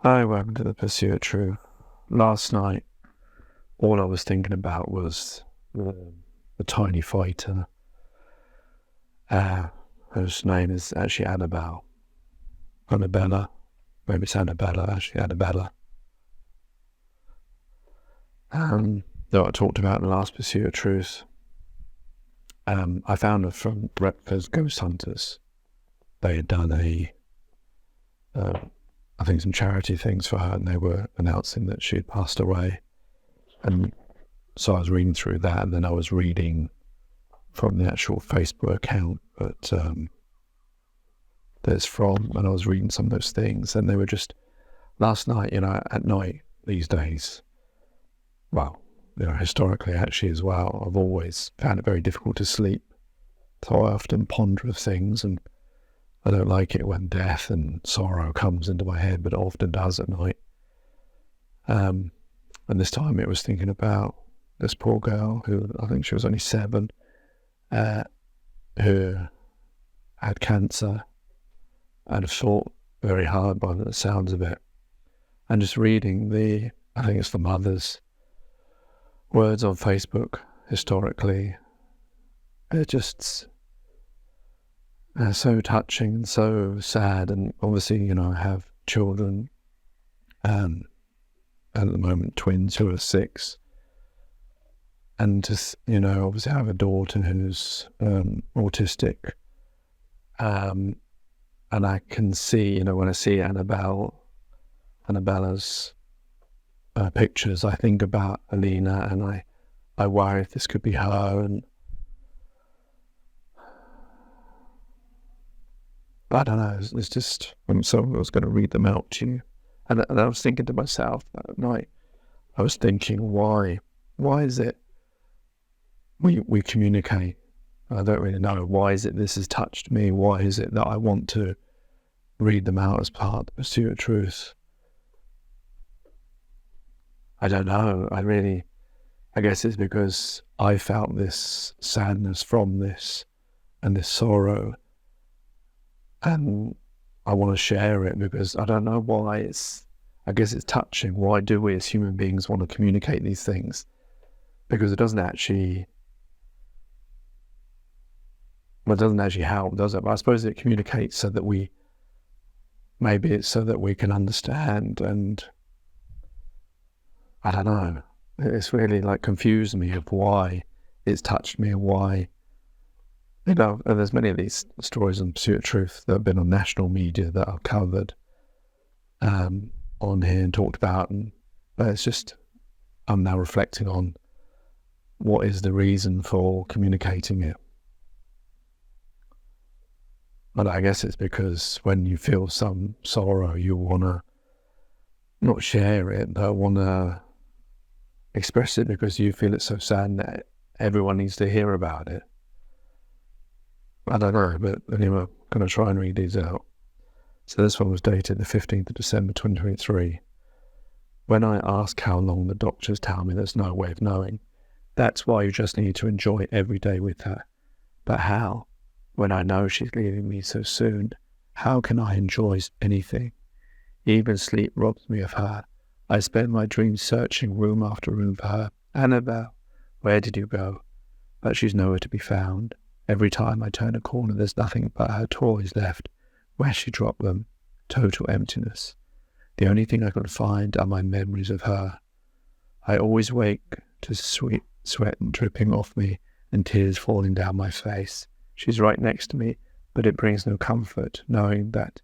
Hi, welcome to the Pursuit of Truth. Last night, all I was thinking about was the tiny fighter, whose name is actually Annabelle. Annabella. Maybe it's Annabella, actually Annabella. That I talked about in the last Pursuit of Truth. I found her from Repko's Ghost Hunters. They had done I think some charity things for her, and they were announcing that she had passed away. And so I was reading through that, and then I was reading from the actual Facebook account that's from, and I was reading some of those things, and they were just, last night, at night these days, well, historically actually as well, I've always found it very difficult to sleep. So I often ponder of things, and I don't like it when death and sorrow comes into my head, but it often does at night. And this time it was thinking about this poor girl who, I think she was only 7, who had cancer and fought very hard by the sounds of it. And just reading I think it's the mother's words on Facebook historically, it just so touching and so sad. And obviously, I have children, at the moment twins who are 6, and just obviously I have a daughter who's autistic, and I can see when I see Annabella's pictures, I think about Alina, and I worry if this could be her. And I don't know, it's just, so I was going to read them out to you. And I was thinking to myself that night, I was thinking, why is it we communicate? I don't really know. Why is it this has touched me? Why is it that I want to read them out as part of the Pursuit of Truth? I don't know. I guess it's because I felt this sadness from this and this sorrow, and I want to share it because I don't know why I guess it's touching. Why do we as human beings want to communicate these things? Because it doesn't actually help, does it? But I suppose it communicates so that maybe it's so that we can understand. And I don't know. It's really confused me of why it's touched me and why. And there's many of these stories on Pursuit of Truth that have been on national media that I've covered on here and talked about, but it's just, I'm now reflecting on what is the reason for communicating it. But I guess it's because when you feel some sorrow, you want to not share it, but want to express it because you feel it's so sad that everyone needs to hear about it. I don't know, but anyway, I'm going to try and read these out. So this one was dated the 15th of December 2023. When I ask how long, the doctors tell me there's no way of knowing. That's why you just need to enjoy every day with her. But how? When I know she's leaving me so soon, how can I enjoy anything? Even sleep robs me of her. I spend my dreams searching room after room for her. Annabelle, where did you go? But she's nowhere to be found. Every time I turn a corner, there's nothing but her toys left. Where she dropped them, total emptiness. The only thing I can find are my memories of her. I always wake to sweet sweat dripping off me and tears falling down my face. She's right next to me, but it brings no comfort knowing that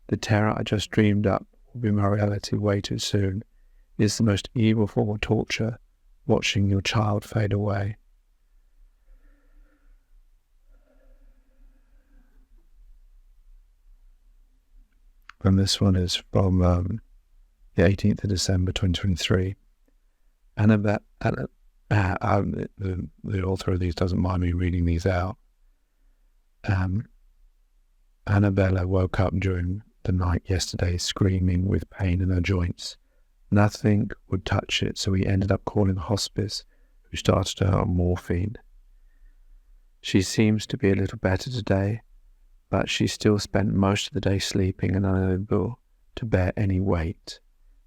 the terror I just dreamed up will be my reality way too soon. It's the most evil form of torture, watching your child fade away. And this one is from the 18th of December 2023. Annabelle, the author of these doesn't mind me reading these out. Annabella woke up during the night yesterday screaming with pain in her joints. Nothing would touch it, so he ended up calling a hospice, who started her on morphine. She seems to be a little better today, but she still spent most of the day sleeping and unable to bear any weight.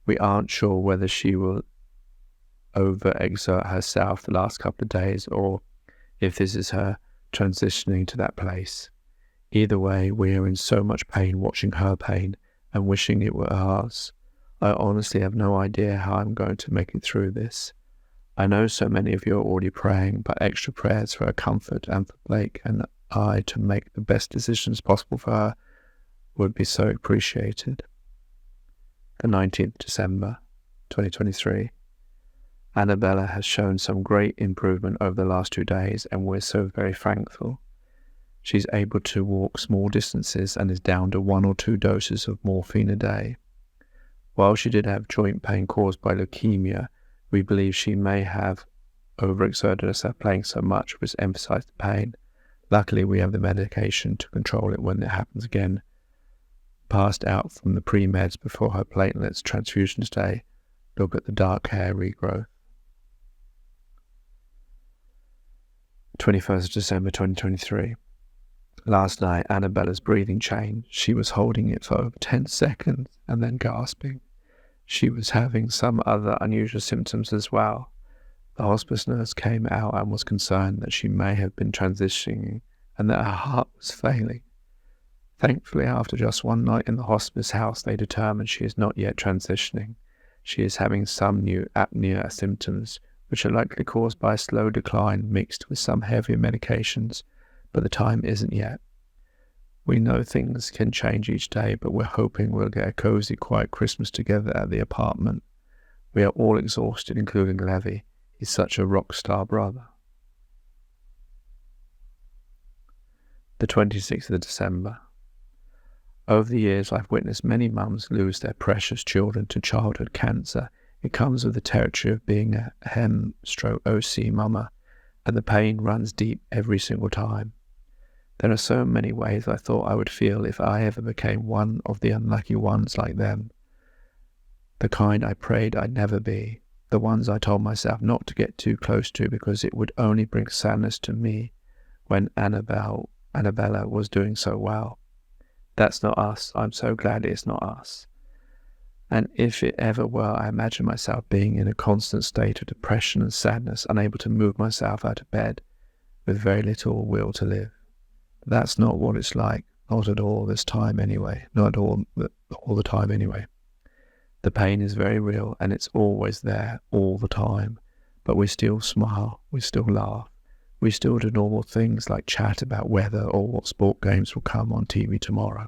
We aren't sure whether she will overexert herself the last couple of days or if this is her transitioning to that place. Either way, we are in so much pain watching her pain and wishing it were ours. I honestly have no idea how I'm going to make it through this. I know so many of you are already praying, but extra prayers for her comfort and for Blake and I to make the best decisions possible for her would be so appreciated. The 19th December, 2023. Annabella has shown some great improvement over the last 2 days, and we're so very thankful. She's able to walk small distances and is down to 1 or 2 doses of morphine a day. While she did have joint pain caused by leukemia, we believe she may have overexerted herself playing so much, which emphasized the pain. Luckily, we have the medication to control it when it happens again. Passed out from the pre-meds before her platelets transfusions day. Look at the dark hair regrowth. 21st December 2023. Last night, Annabella's breathing changed. She was holding it for over 10 seconds and then gasping. She was having some other unusual symptoms as well. The hospice nurse came out and was concerned that she may have been transitioning and that her heart was failing. Thankfully, after just 1 night in the hospice house, they determined she is not yet transitioning. She is having some new apnea symptoms, which are likely caused by a slow decline mixed with some heavier medications, but the time isn't yet. We know things can change each day, but we're hoping we'll get a cozy, quiet Christmas together at the apartment. We are all exhausted, including Levy. He's such a rock star brother. The 26th of December. Over the years, I've witnessed many mums lose their precious children to childhood cancer. It comes with the territory of being a hem/OC mama, and the pain runs deep every single time. There are so many ways I thought I would feel if I ever became one of the unlucky ones like them. The kind I prayed I'd never be. The ones I told myself not to get too close to because it would only bring sadness to me when Annabella was doing so well. That's not us. I'm so glad it's not us. And if it ever were, I imagine myself being in a constant state of depression and sadness, unable to move myself out of bed, with very little will to live. That's not what it's like, not at all this time anyway, not all the time anyway. The pain is very real and it's always there all the time, but we still smile, we still laugh, we still do normal things like chat about weather or what sport games will come on TV tomorrow.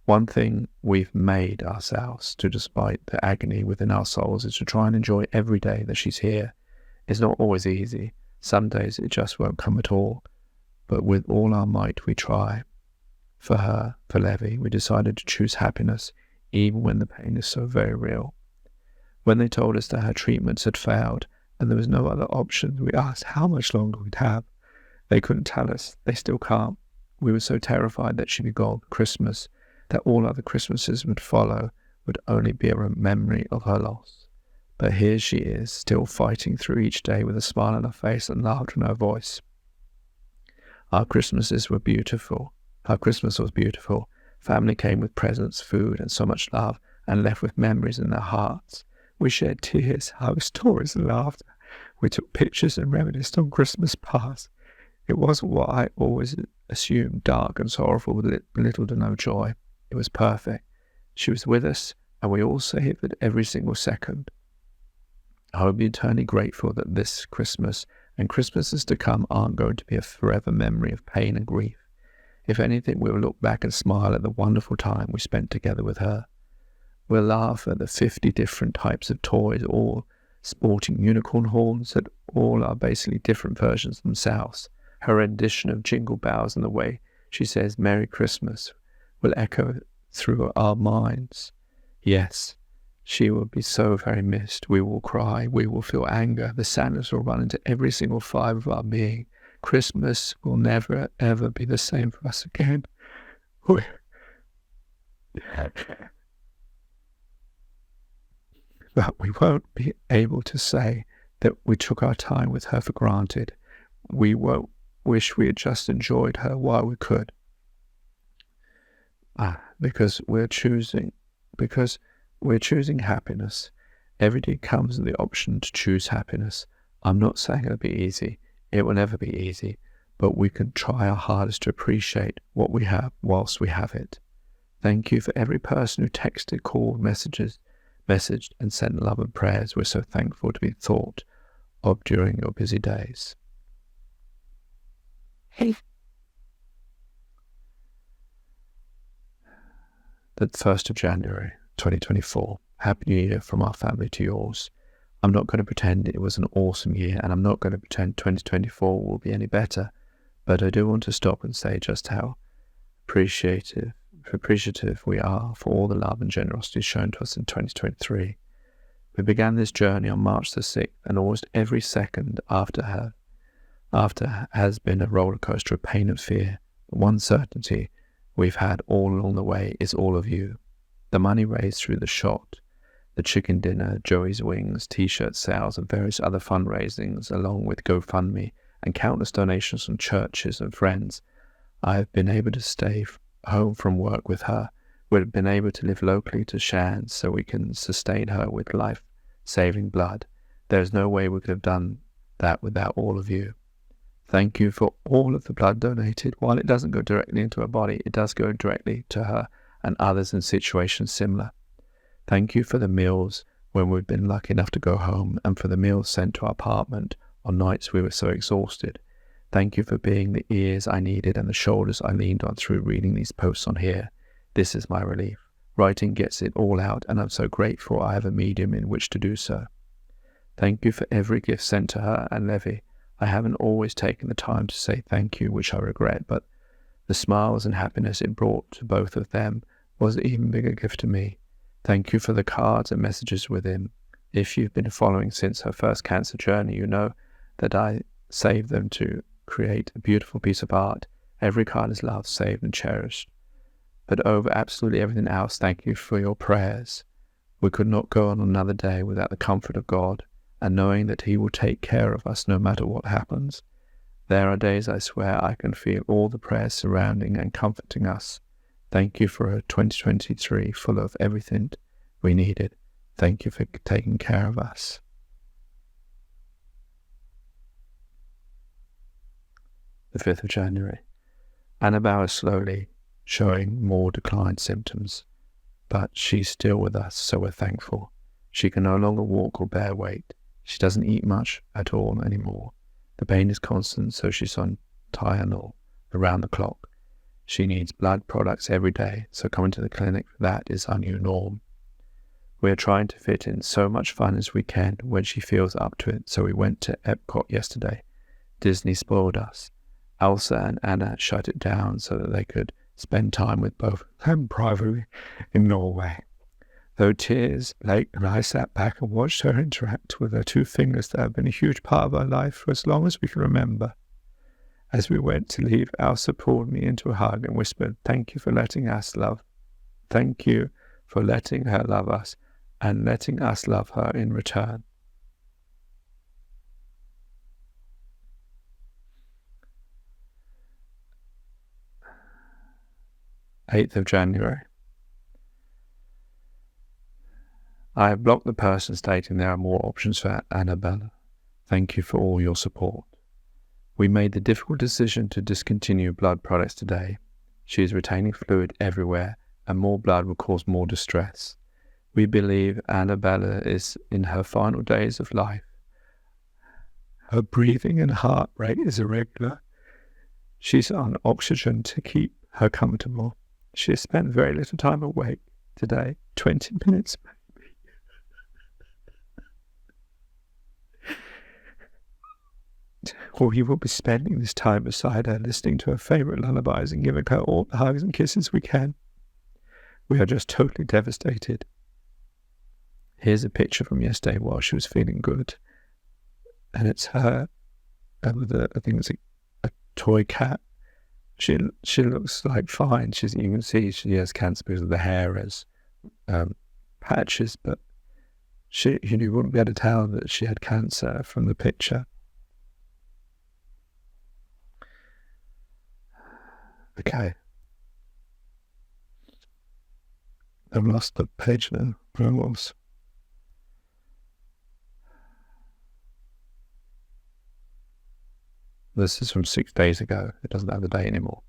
One thing we've made ourselves to, despite the agony within our souls, is to try and enjoy every day that she's here. It's not always easy. Some days it just won't come at all. But with all our might we try. For her, for Levy, we decided to choose happiness, even when the pain is so very real. When they told us that her treatments had failed and there was no other option, we asked how much longer we'd have. They couldn't tell us. They still can't. We were so terrified that she'd be gone for Christmas, that all other Christmases would follow would only be a memory of her loss. But here she is, still fighting through each day with a smile on her face and laughter in her voice. Our Christmas was beautiful. Family came with presents, food, and so much love, and left with memories in their hearts. We shared tears, hugged, stories, and laughter. We took pictures and reminisced on Christmas past. It wasn't what I always assumed, dark and sorrowful with little to no joy. It was perfect. She was with us, and we all savored every single second. I will be eternally grateful that this Christmas and Christmases to come aren't going to be a forever memory of pain and grief. If anything, we'll look back and smile at the wonderful time we spent together with her. We'll laugh at the 50 different types of toys, all sporting unicorn horns that all are basically different versions themselves. Her rendition of Jingle Bells and the way she says Merry Christmas will echo through our minds. Yes, she will be so very missed. We will cry, we will feel anger, the sadness will run into every single fibre of our being. Christmas will never ever be the same for us again. But we won't be able to say that we took our time with her for granted. We won't wish we had just enjoyed her while we could. Because we're choosing because we're choosing happiness. Every day comes with the option to choose happiness. I'm not saying it'll be easy. It will never be easy, but we can try our hardest to appreciate what we have whilst we have it. Thank you for every person who texted, called, messaged, and sent love and prayers. We're so thankful to be thought of during your busy days. The 1st of January, 2024. Happy New Year from our family to yours. I'm not going to pretend it was an awesome year, and I'm not going to pretend 2024 will be any better, but I do want to stop and say just how appreciative we are for all the love and generosity shown to us in 2023. We began this journey on March the 6th, and almost every second after has been a roller coaster of pain and fear. One certainty we've had all along the way is all of you. The money raised through the shot, the chicken dinner, Joey's Wings, t-shirt sales, and various other fundraisings, along with GoFundMe and countless donations from churches and friends. I have been able to stay home from work with her. We've been able to live locally to Shan so we can sustain her with life-saving blood. There is no way we could have done that without all of you. Thank you for all of the blood donated. While it doesn't go directly into her body, it does go directly to her and others in situations similar. Thank you for the meals when we've been lucky enough to go home, and for the meals sent to our apartment on nights we were so exhausted. Thank you for being the ears I needed and the shoulders I leaned on through reading these posts on here. This is my relief. Writing gets it all out, and I'm so grateful I have a medium in which to do so. Thank you for every gift sent to her and Levy. I haven't always taken the time to say thank you, which I regret, but the smiles and happiness it brought to both of them was an even bigger gift to me. Thank you for the cards and messages within. If you've been following since her first cancer journey, you know that I saved them to create a beautiful piece of art. Every card is loved, saved, and cherished. But over absolutely everything else, thank you for your prayers. We could not go on another day without the comfort of God, and knowing that He will take care of us no matter what happens. There are days I swear I can feel all the prayers surrounding and comforting us. Thank you for a 2023 full of everything we needed. Thank you for taking care of us. The 5th of January. Annabelle is slowly showing more declined symptoms, but she's still with us, so we're thankful. She can no longer walk or bear weight. She doesn't eat much at all anymore. The pain is constant, so she's on Tylenol around the clock. She needs blood products every day, so coming to the clinic for that is our new norm. We are trying to fit in so much fun as we can when she feels up to it, so we went to Epcot yesterday. Disney spoiled us. Elsa and Anna shut it down so that they could spend time with both of them privately in Norway. Though tears, Blake and I sat back and watched her interact with her two fingers that have been a huge part of her life for as long as we can remember. As we went to leave, Elsa pulled me into a hug and whispered, "Thank you for letting us love. Thank you for letting her love us and letting us love her in return." Eighth of January. I have blocked the person stating there are more options for Annabelle. Thank you for all your support. We made the difficult decision to discontinue blood products today. She is retaining fluid everywhere, and more blood will cause more distress. We believe Annabelle is in her final days of life. Her breathing and heart rate is irregular. She's on oxygen to keep her comfortable. She has spent very little time awake today, 20 minutes maybe. We will be spending this time beside her, listening to her favourite lullabies and giving her all the hugs and kisses we can. We are just totally devastated. Here's a picture from yesterday while she was feeling good. And it's her with I think it's a toy cat. She looks like fine. You can see she has cancer because of the hair has patches, but you wouldn't be able to tell that she had cancer from the picture. Okay. I've lost the page now. Where was? This is from 6 days ago. It doesn't have the date anymore.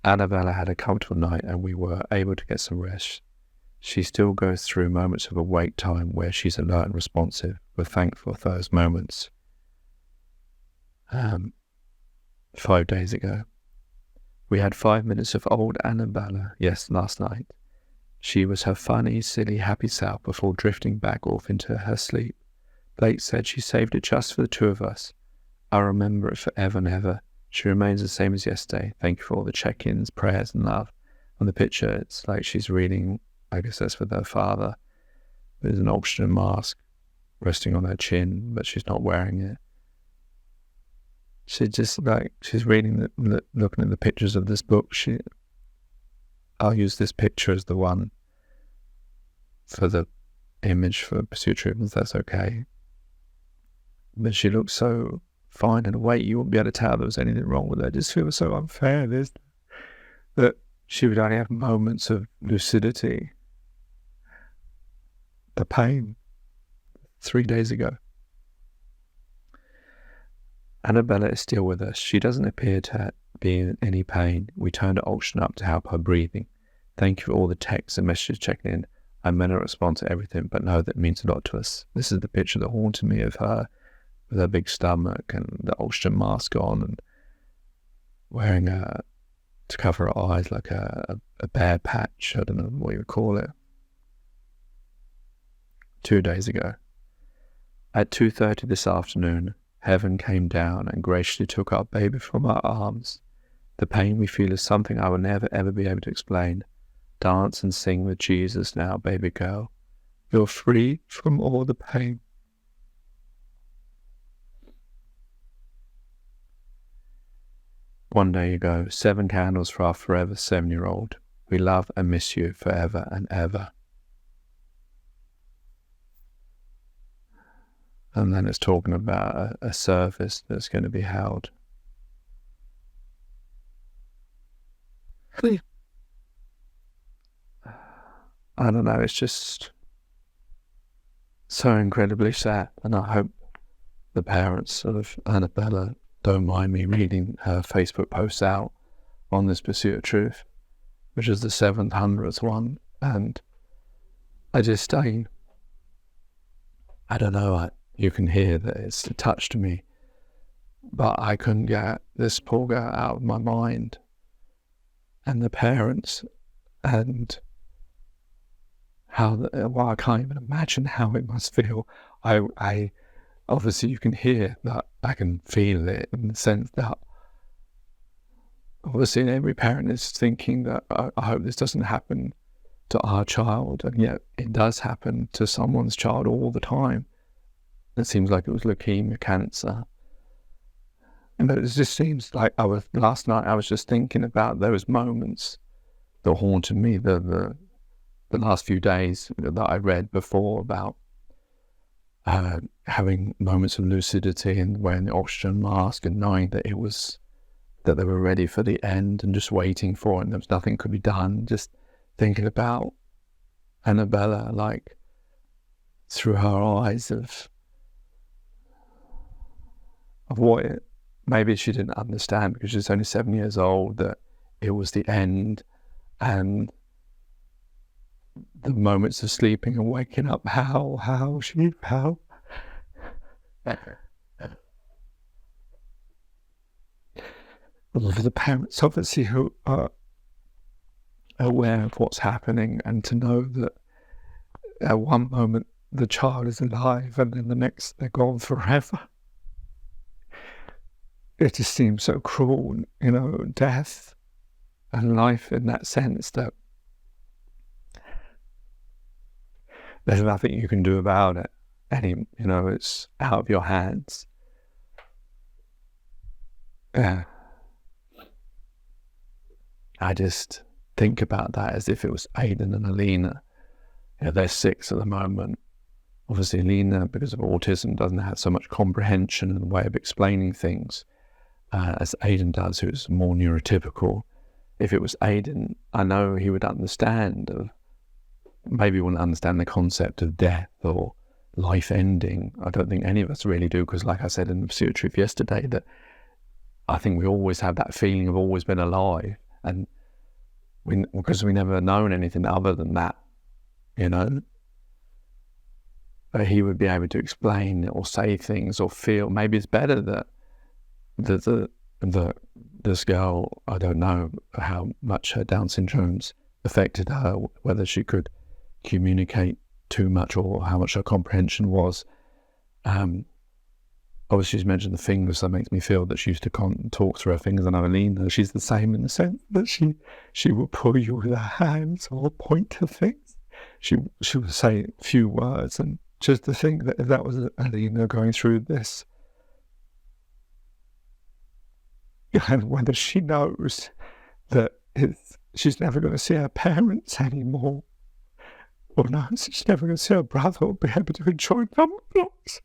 Annabelle had a comfortable night and we were able to get some rest. She still goes through moments of awake time where she's alert and responsive. We're thankful for those moments. 5 days ago. We had 5 minutes of old Annabelle, last night. She was her funny, silly, happy self before drifting back off into her sleep. Blake said she saved it just for the two of us. I'll remember it forever and ever. She remains the same as yesterday. Thank you for all the check-ins, prayers and love. On the picture, it's like she's reading, I guess that's with her father. There's an oxygen mask resting on her chin, but she's not wearing it. She's reading, looking at the pictures of this book. I'll use this picture as the one for the image for Pursuit of Truth, if that's okay. But she looks so fine and awake, you wouldn't be able to tell there was anything wrong with her. It just feels so unfair that she would only have moments of lucidity. The pain 3 days ago. Annabella is still with us. She doesn't appear to be in any pain. We turned the oxygen up to help her breathing. Thank you for all the texts and messages checking in. I may not respond to everything, but know that it means a lot to us. This is the picture that haunted me of her with her big stomach and the oxygen mask on and wearing to cover her eyes like a bare patch. I don't know what you would call it. 2 days ago. At 2:30 this afternoon, heaven came down and graciously took our baby from our arms. The pain we feel is something I will never ever be able to explain. Dance and sing with Jesus now, baby girl. You're free from all the pain. One day ago, 7 candles for our forever 7-year-old. We love and miss you forever and ever. And then it's talking about a service that's going to be held. I don't know, it's just so incredibly sad. And I hope the parents of Annabella don't mind me reading her Facebook posts out on this Pursuit of Truth, which is the 700th one. And I don't know, you can hear that it's touched me, but I couldn't get this poor girl out of my mind, and the parents, and I can't even imagine how it must feel. I obviously you can hear that, I can feel it in the sense that obviously every parent is thinking that I hope this doesn't happen to our child, and yet it does happen to someone's child all the time. It seems like it was leukemia, cancer. But it just seems like last night I was just thinking about those moments that haunted me, the last few days that I read before about having moments of lucidity and wearing the oxygen mask and knowing that they were ready for the end and just waiting for it and there was nothing could be done. Just thinking about Annabella, like through her eyes of what maybe she didn't understand because she's only 7 years old, that it was the end, and the moments of sleeping and waking up, how the parents obviously who are aware of what's happening, and to know that at one moment the child is alive and then the next they're gone forever. It just seems so cruel, death and life in that sense that there's nothing you can do about it. It's out of your hands. Yeah. I just think about that as if it was Aiden and Alina. They're 6 at the moment. Obviously, Alina, because of autism, doesn't have so much comprehension and way of explaining things as Aiden does, who's more neurotypical. If it was Aiden, I know he would understand of maybe wouldn't understand the concept of death or life ending. I don't think any of us really do, because like I said in the Pursuit of Truth yesterday, that I think we always have that feeling of always been alive, and because we never known anything other than that, But he would be able to explain or say things or feel. Maybe it's better that this girl, I don't know how much her Down syndrome's affected her, whether she could communicate too much or how much her comprehension was. Obviously, she's mentioned the fingers. That makes me feel that she used to talk through her fingers. And Evelina, she's the same in the sense that she will pull you with her hands or point to things. She would say a few words, and just to think that if that was Alina going through this, and whether she knows that she's never going to see her parents anymore, or knows she's never going to see her brother or be able to enjoy number blocks.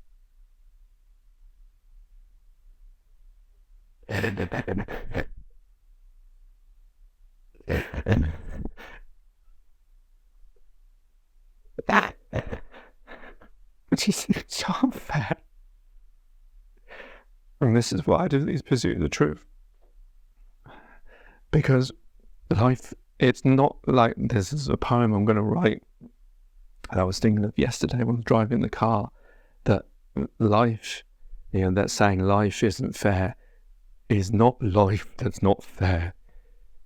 Which is so unfair. And this is why I do these Pursuit of the Truth. Because life, it's not like this is a poem I'm going to write that I was thinking of yesterday when I was driving the car, that life, that saying life isn't fair is not life that's not fair.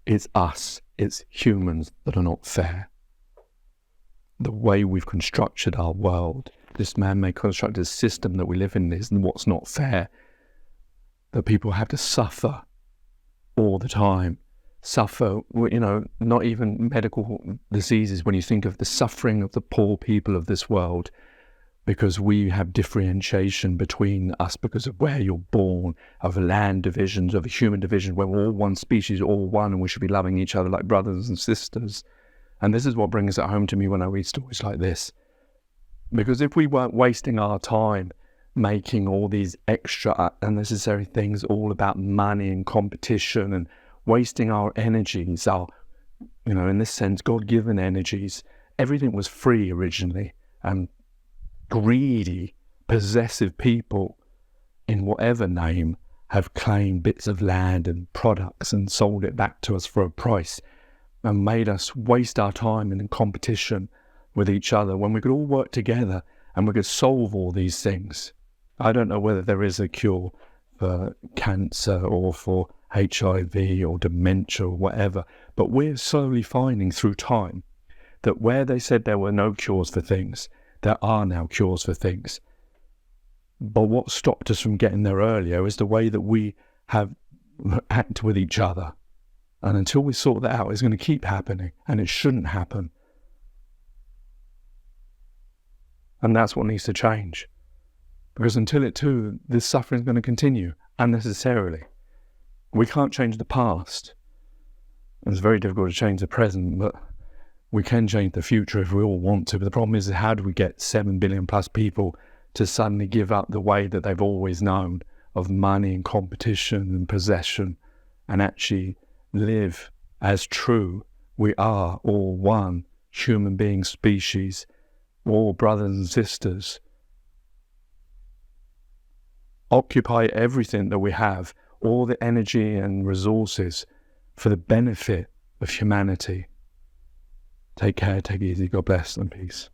It's us, it's humans that are not fair. The way we've constructed our world, this man-made constructed system that we live in, is what's not fair. That people have to suffer all the time. Suffer, not even medical diseases, when you think of the suffering of the poor people of this world, because we have differentiation between us because of where you're born, of land divisions, of a human division, where we're all one species, all one, and we should be loving each other like brothers and sisters. And this is what brings it home to me when I read stories like this. Because if we weren't wasting our time making all these extra unnecessary things all about money and competition, and wasting our energies, in this sense, God-given energies, everything was free originally, and greedy, possessive people, in whatever name, have claimed bits of land and products and sold it back to us for a price, and made us waste our time in competition with each other when we could all work together and we could solve all these things. I don't know whether there is a cure for cancer or for HIV or dementia or whatever, but we're slowly finding through time that where they said there were no cures for things, there are now cures for things. But what stopped us from getting there earlier is the way that we have acted with each other. And until we sort that out, it's going to keep happening, and it shouldn't happen. And that's what needs to change. Because until it too, this suffering is going to continue unnecessarily. We can't change the past. It's very difficult to change the present, but we can change the future if we all want to. But the problem is, how do we get 7 billion plus people to suddenly give up the way that they've always known of money and competition and possession, and actually live as true we are all one human being species, all brothers and sisters. Occupy everything that we have, all the energy and resources, for the benefit of humanity. Take care, take it easy, God bless, and peace.